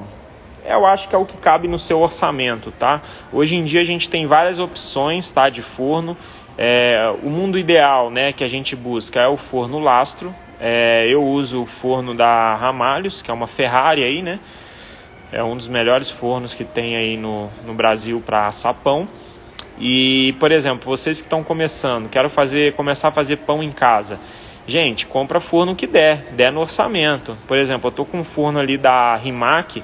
Speaker 1: Eu acho que é o que cabe no seu orçamento, tá? Hoje em dia a gente tem várias opções, tá, de forno. O mundo ideal, né, que a gente busca é o forno lastro. Eu uso o forno da Ramalhos, que é uma Ferrari aí, né? É um dos melhores fornos que tem aí no Brasil para assar pão. E, por exemplo, vocês que estão começando, começar a fazer pão em casa. Gente, compra forno que der no orçamento. Por exemplo, eu tô com um forno ali da Rimac,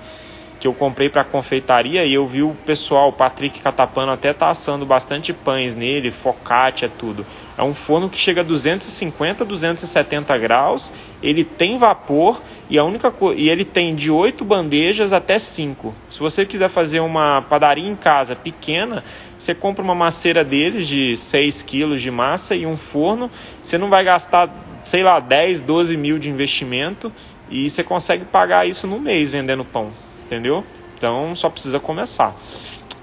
Speaker 1: que eu comprei para confeitaria e eu vi o pessoal, o Patrick Catapano até tá assando bastante pães nele, focaccia, tudo. É um forno que chega a 250, 270 graus, ele tem vapor e ele tem de 8 bandejas até 5. Se você quiser fazer uma padaria em casa pequena, você compra uma maceira deles de 6 quilos de massa e um forno, você não vai gastar, sei lá, 10, 12 mil de investimento e você consegue pagar isso no mês vendendo pão. Entendeu? Então só precisa começar.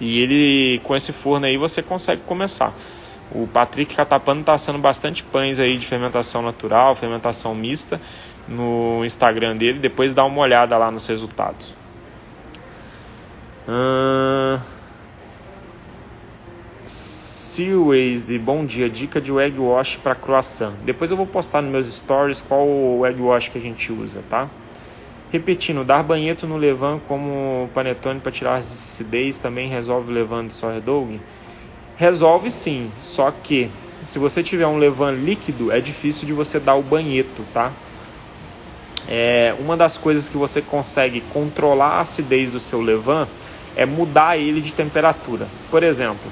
Speaker 1: E com esse forno aí você consegue começar. O Patrick Catapano está assando bastante pães aí de fermentação natural, fermentação mista no Instagram dele. Depois dá uma olhada lá nos resultados. Seaways de bom dia, dica de egg wash para croissant. Depois eu vou postar nos meus stories qual o egg wash que a gente usa, tá? Repetindo, dar banheto no levain como panetone para tirar a acidez também resolve o levain de sourdough? Resolve sim, só que se você tiver um levain líquido, é difícil de você dar o banheto, tá? Uma das coisas que você consegue controlar a acidez do seu levain é mudar ele de temperatura. Por exemplo,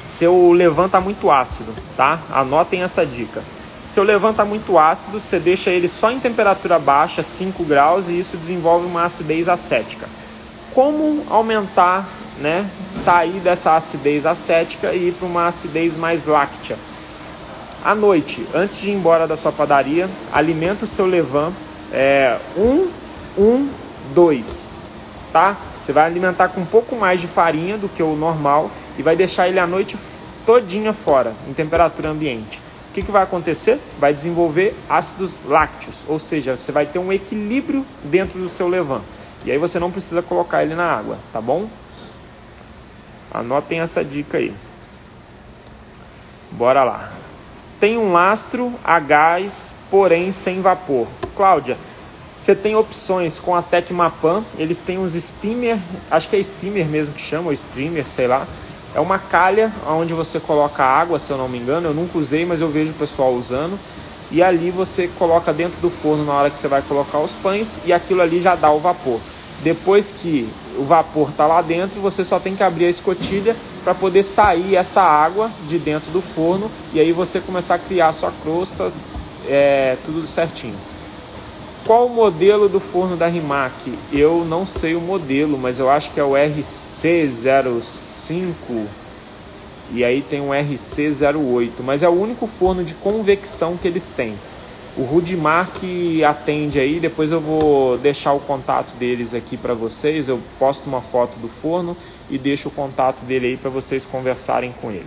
Speaker 1: seu levain está muito ácido, tá? Anotem essa dica. Seu levain está muito ácido, você deixa ele só em temperatura baixa, 5 graus, e isso desenvolve uma acidez acética. Como aumentar, né, sair dessa acidez acética e ir para uma acidez mais láctea. À noite, antes de ir embora da sua padaria, alimenta o seu levain 2, tá? Você vai alimentar com um pouco mais de farinha do que o normal e vai deixar ele a noite todinha fora, em temperatura ambiente. O que vai acontecer? Vai desenvolver ácidos lácteos, ou seja, você vai ter um equilíbrio dentro do seu levain. E aí você não precisa colocar ele na água, tá bom? Anotem essa dica aí. Bora lá. Tem um lastro a gás, porém sem vapor. Cláudia, você tem opções com a Tecmapan. Eles têm uns steamer, acho que é steamer mesmo que chama, ou streamer, sei lá. É uma calha onde você coloca água, se eu não me engano. Eu nunca usei, mas eu vejo o pessoal usando. E ali você coloca dentro do forno na hora que você vai colocar os pães e aquilo ali já dá o vapor. Depois que o vapor está lá dentro, você só tem que abrir a escotilha para poder sair essa água de dentro do forno e aí você começar a criar a sua crosta, tudo certinho. Qual o modelo do forno da Rimac? Eu não sei o modelo, mas eu acho que é o RC05 e aí tem um RC08, mas é o único forno de convecção que eles têm. O Rudimar que atende aí, depois eu vou deixar o contato deles aqui para vocês, eu posto uma foto do forno e deixo o contato dele aí para vocês conversarem com ele.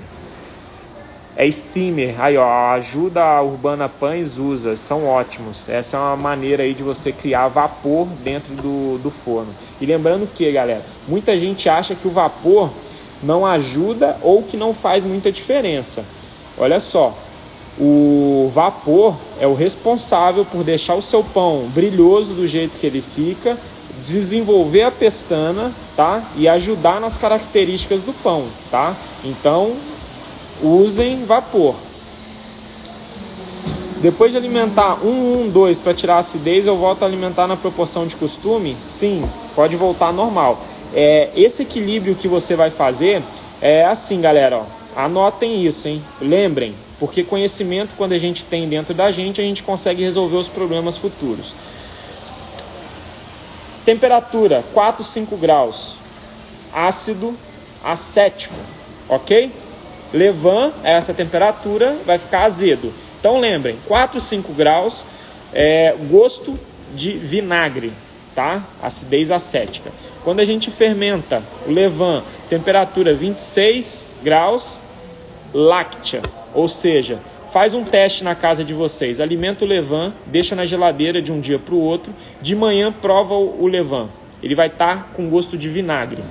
Speaker 1: É steamer, aí ó, ajuda a Urbana Pães usa, são ótimos. Essa é uma maneira aí de você criar vapor dentro do forno. E lembrando que, galera, muita gente acha que o vapor não ajuda ou que não faz muita diferença. Olha só. O vapor é o responsável por deixar o seu pão brilhoso do jeito que ele fica, desenvolver a pestana, tá? E ajudar nas características do pão, tá? Então, usem vapor. Depois de alimentar 2 para tirar a acidez, eu volto a alimentar na proporção de costume? Sim, pode voltar normal. Esse equilíbrio que você vai fazer é assim, galera, ó. Anotem isso, hein? Lembrem, porque conhecimento, quando a gente tem dentro da gente, a gente consegue resolver os problemas futuros. Temperatura, 4, 5 graus. Ácido acético, ok? Levain, essa temperatura, vai ficar azedo. Então lembrem, 4, 5 graus, gosto de vinagre, tá? Acidez acética. Quando a gente fermenta o levain, temperatura 26 graus, láctea, ou seja, faz um teste na casa de vocês, alimenta o levain, deixa na geladeira de um dia para o outro, de manhã prova o levain, ele vai estar com gosto de vinagre.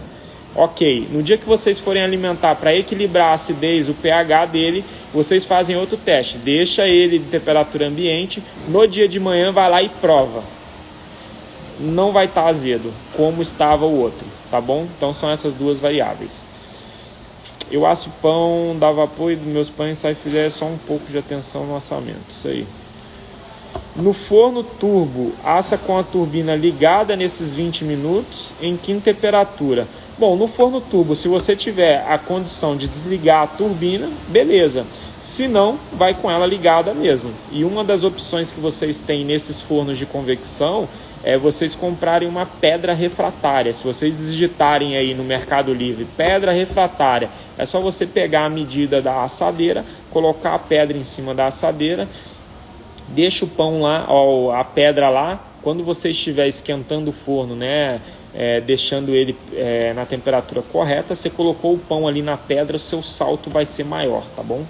Speaker 1: Ok, no dia que vocês forem alimentar para equilibrar a acidez, o pH dele, vocês fazem outro teste, deixa ele de temperatura ambiente, no dia de manhã vai lá e prova. Não vai estar azedo, como estava o outro, tá bom? Então são essas duas variáveis. Eu asso pão, dá vapor e dos meus pães sai filé, só um pouco de atenção no assamento, isso aí. No forno turbo, assa com a turbina ligada nesses 20 minutos, em que temperatura? Bom, no forno turbo, se você tiver a condição de desligar a turbina, beleza. Se não, vai com ela ligada mesmo. E uma das opções que vocês têm nesses fornos de convecção é vocês comprarem uma pedra refratária. Se vocês digitarem aí no Mercado Livre, pedra refratária, é só você pegar a medida da assadeira, colocar a pedra em cima da assadeira, deixa o pão lá, ó, a pedra lá. Quando você estiver esquentando o forno, né, deixando ele na temperatura correta, você colocou o pão ali na pedra, o seu salto vai ser maior, tá bom?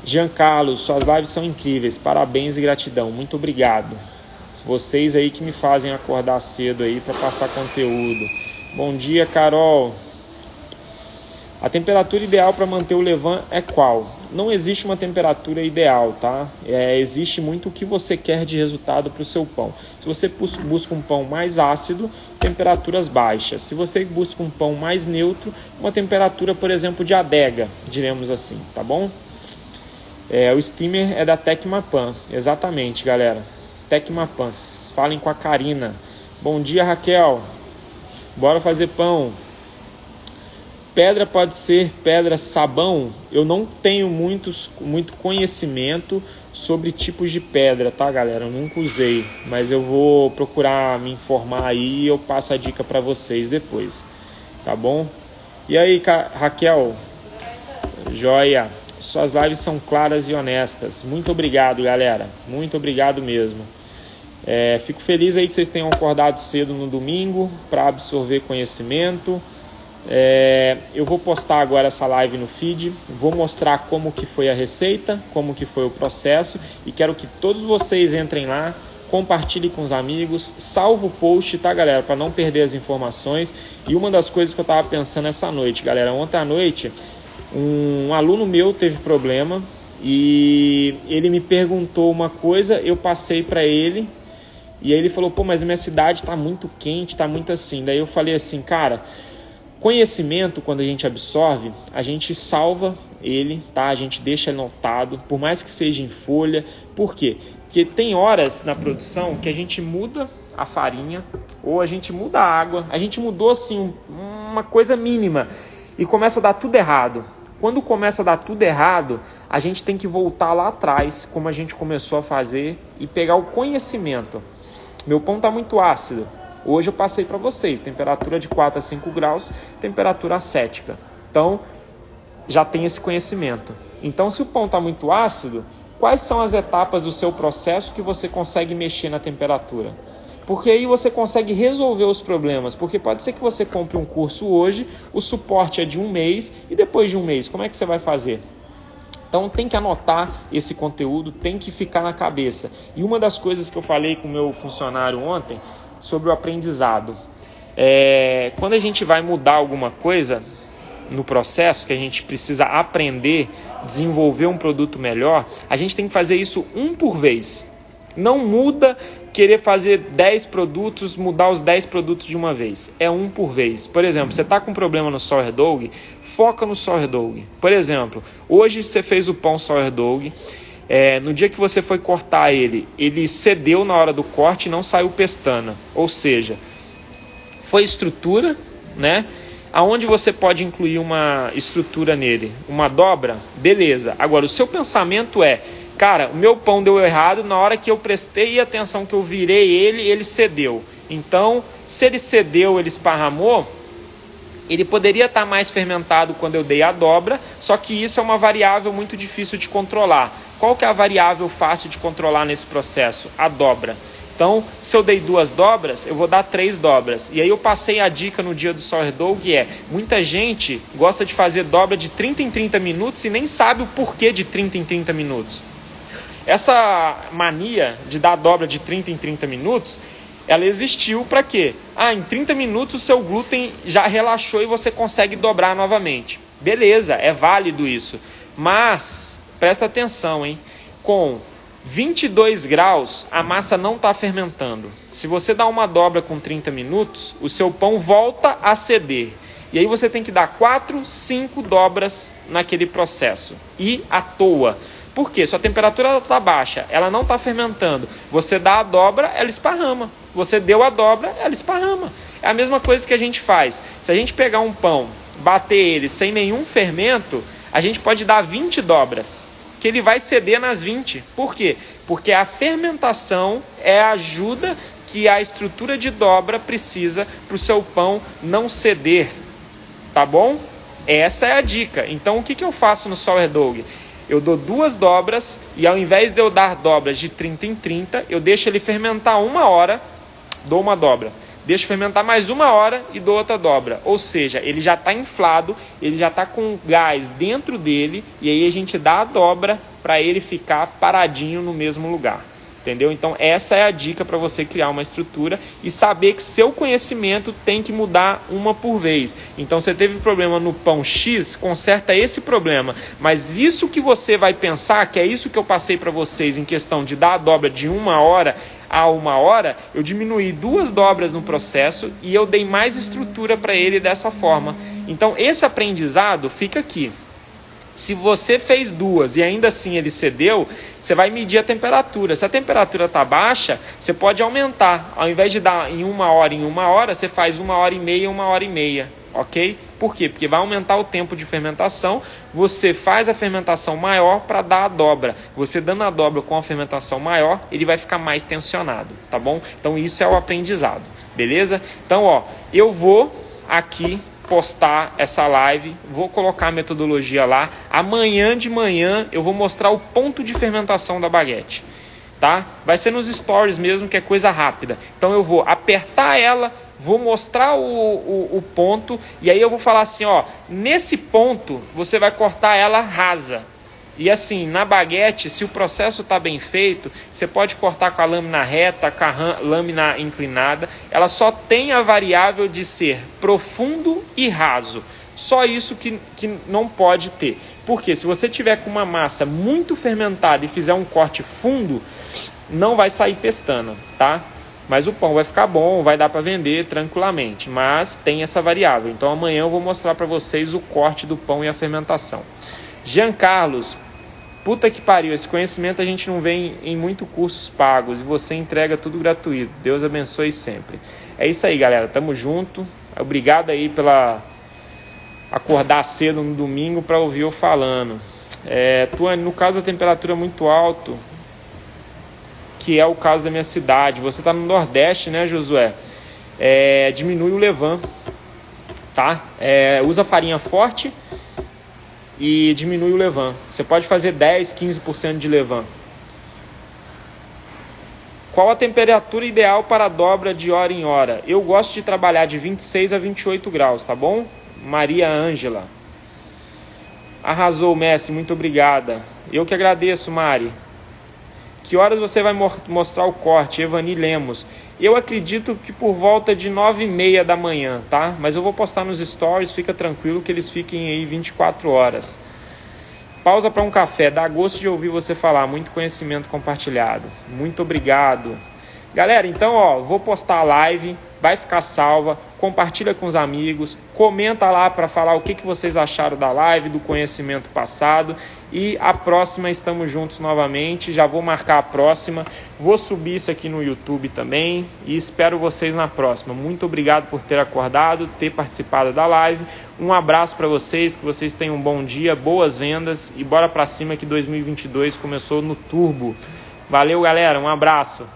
Speaker 1: Jean Carlos, suas lives são incríveis, parabéns e gratidão, muito obrigado. Vocês aí que me fazem acordar cedo aí para passar conteúdo. Bom dia, Carol. A temperatura ideal para manter o levain é qual? Não existe uma temperatura ideal, tá? Existe muito o que você quer de resultado para o seu pão. Se você busca um pão mais ácido, temperaturas baixas. Se você busca um pão mais neutro, uma temperatura, por exemplo, de adega, diremos assim, tá bom? O steamer é da Tecmapan, exatamente, galera. Tecmapan, falem com a Karina. Bom dia, Raquel. Bora fazer pão. Pedra pode ser pedra sabão? Eu não tenho muito conhecimento sobre tipos de pedra, tá, galera? Eu nunca usei, mas eu vou procurar me informar aí e eu passo a dica para vocês depois. tá bom? E aí, Raquel? Joia. Suas lives são claras e honestas. Muito obrigado, galera. Muito obrigado mesmo. Fico feliz aí que vocês tenham acordado cedo no domingo para absorver conhecimento. Eu vou postar agora essa live no feed, vou mostrar como que foi a receita, como que foi o processo, e quero que todos vocês entrem lá, compartilhem com os amigos, salva o post, tá, galera, para não perder as informações. E uma das coisas que eu estava pensando essa noite, galera, ontem à noite um aluno meu teve problema e ele me perguntou uma coisa, eu passei para ele. E aí ele falou, pô, mas a minha cidade está muito quente, está muito assim. Daí eu falei assim, cara, conhecimento, quando a gente absorve, a gente salva ele, tá? A gente deixa anotado, por mais que seja em folha. Por quê? Porque tem horas na produção que a gente muda a farinha ou a gente muda a água. A gente mudou assim uma coisa mínima e começa a dar tudo errado. Quando começa a dar tudo errado, a gente tem que voltar lá atrás, como a gente começou a fazer, e pegar o conhecimento. Meu pão está muito ácido. Hoje eu passei para vocês, temperatura de 4 a 5 graus, temperatura acética. Então, já tem esse conhecimento. Então, se o pão está muito ácido, quais são as etapas do seu processo que você consegue mexer na temperatura? Porque aí você consegue resolver os problemas. Porque pode ser que você compre um curso hoje, o suporte é de 1 mês, e depois de 1 mês, como é que você vai fazer? Então tem que anotar esse conteúdo, tem que ficar na cabeça. E uma das coisas que eu falei com o meu funcionário ontem, sobre o aprendizado. Quando a gente vai mudar alguma coisa no processo, que a gente precisa aprender, desenvolver um produto melhor, a gente tem que fazer isso um por vez. Não muda querer fazer 10 produtos, mudar os 10 produtos de uma vez. É um por vez. Por exemplo, você está com um problema no sourdough, foca no sourdough. Por exemplo, hoje você fez o pão sourdough, no dia que você foi cortar ele cedeu na hora do corte e não saiu pestana. Ou seja, foi estrutura, né? Aonde você pode incluir uma estrutura nele? Uma dobra? Beleza. Agora, o seu pensamento cara, o meu pão deu errado, na hora que eu prestei atenção, que eu virei ele cedeu. Então, se ele cedeu, ele esparramou, ele poderia estar mais fermentado quando eu dei a dobra, só que isso é uma variável muito difícil de controlar. Qual que é a variável fácil de controlar nesse processo? A dobra. Então, se eu dei 2 dobras, eu vou dar 3 dobras. E aí eu passei a dica no dia do sourdough, que muita gente gosta de fazer dobra de 30 em 30 minutos e nem sabe o porquê de 30 em 30 minutos. Essa mania de dar dobra de 30 em 30 minutos, ela existiu para quê? Em 30 minutos o seu glúten já relaxou e você consegue dobrar novamente. Beleza, é válido isso. Mas, presta atenção, hein? Com 22 graus, a massa não está fermentando. Se você dá uma dobra com 30 minutos, o seu pão volta a ceder. E aí você tem que dar 4, 5 dobras naquele processo. E à toa. Por quê? Sua temperatura está baixa, ela não está fermentando. Você dá a dobra, ela esparrama. Você deu a dobra, ela esparrama. É a mesma coisa que a gente faz. Se a gente pegar um pão, bater ele sem nenhum fermento, a gente pode dar 20 dobras, que ele vai ceder nas 20. Por quê? Porque a fermentação é a ajuda que a estrutura de dobra precisa para o seu pão não ceder. Tá bom? Essa é a dica. Então, o que eu faço no sourdough? Eu dou 2 dobras e ao invés de eu dar dobras de 30 em 30, eu deixo ele fermentar 1 hora, dou uma dobra. Deixo fermentar mais 1 hora e dou outra dobra. Ou seja, ele já está inflado, ele já está com gás dentro dele e aí a gente dá a dobra para ele ficar paradinho no mesmo lugar. Entendeu? Então essa é a dica para você criar uma estrutura e saber que seu conhecimento tem que mudar uma por vez. Então você teve problema no pão X, conserta esse problema. Mas isso que você vai pensar, que é isso que eu passei para vocês em questão de dar a dobra de 1 hora a 1 hora, eu diminuí 2 dobras no processo e eu dei mais estrutura para ele dessa forma. Então esse aprendizado fica aqui. Se você fez 2 e ainda assim ele cedeu, você vai medir a temperatura. Se a temperatura está baixa, você pode aumentar. Ao invés de dar em 1 hora, você faz 1h30 em 1h30. Ok? Por quê? Porque vai aumentar o tempo de fermentação. Você faz a fermentação maior para dar a dobra. Você dando a dobra com a fermentação maior, ele vai ficar mais tensionado. Tá bom? Então isso é o aprendizado. Beleza? Então, eu vou aqui postar essa live, vou colocar a metodologia lá. Amanhã de manhã eu vou mostrar o ponto de fermentação da baguete, tá? Vai ser nos stories mesmo, que é coisa rápida. Então eu vou apertar ela, vou mostrar o ponto, e aí eu vou falar assim, ó, nesse ponto você vai cortar ela rasa. E assim, na baguete, se o processo está bem feito, você pode cortar com a lâmina reta, com a lâmina inclinada. Ela só tem a variável de ser profundo e raso. Só isso que não pode ter. Porque se você tiver com uma massa muito fermentada e fizer um corte fundo, não vai sair pestana, tá? Mas o pão vai ficar bom, vai dar para vender tranquilamente. Mas tem essa variável. Então amanhã eu vou mostrar para vocês o corte do pão e a fermentação. Jean Carlos, puta que pariu, esse conhecimento a gente não vê em muitos cursos pagos e você entrega tudo gratuito. Deus abençoe sempre. É isso aí, galera. Tamo junto. Obrigado aí pela acordar cedo no domingo para ouvir eu falando. No caso, a temperatura é muito alta, que é o caso da minha cidade. Você tá no Nordeste, né, Josué? Diminui o levain, tá? Usa farinha forte e diminui o levain. Você pode fazer 10, 15% de levain. Qual a temperatura ideal para a dobra de hora em hora? Eu gosto de trabalhar de 26 a 28 graus, tá bom? Maria Ângela. Arrasou, Messi, muito obrigada. Eu que agradeço, Mari. Que horas você vai mostrar o corte? Evani Lemos. Eu acredito que por volta de 9h30 da manhã, tá? Mas eu vou postar nos stories, fica tranquilo que eles fiquem aí 24 horas. Pausa para um café, dá gosto de ouvir você falar, muito conhecimento compartilhado. Muito obrigado. Galera, então, ó, vou postar a live, vai ficar salva, compartilha com os amigos, comenta lá para falar o que vocês acharam da live, do conhecimento passado. E a próxima estamos juntos novamente, já vou marcar a próxima, vou subir isso aqui no YouTube também e espero vocês na próxima. Muito obrigado por ter acordado, ter participado da live, um abraço para vocês, que vocês tenham um bom dia, boas vendas e bora para cima que 2022 começou no turbo. Valeu, galera, um abraço.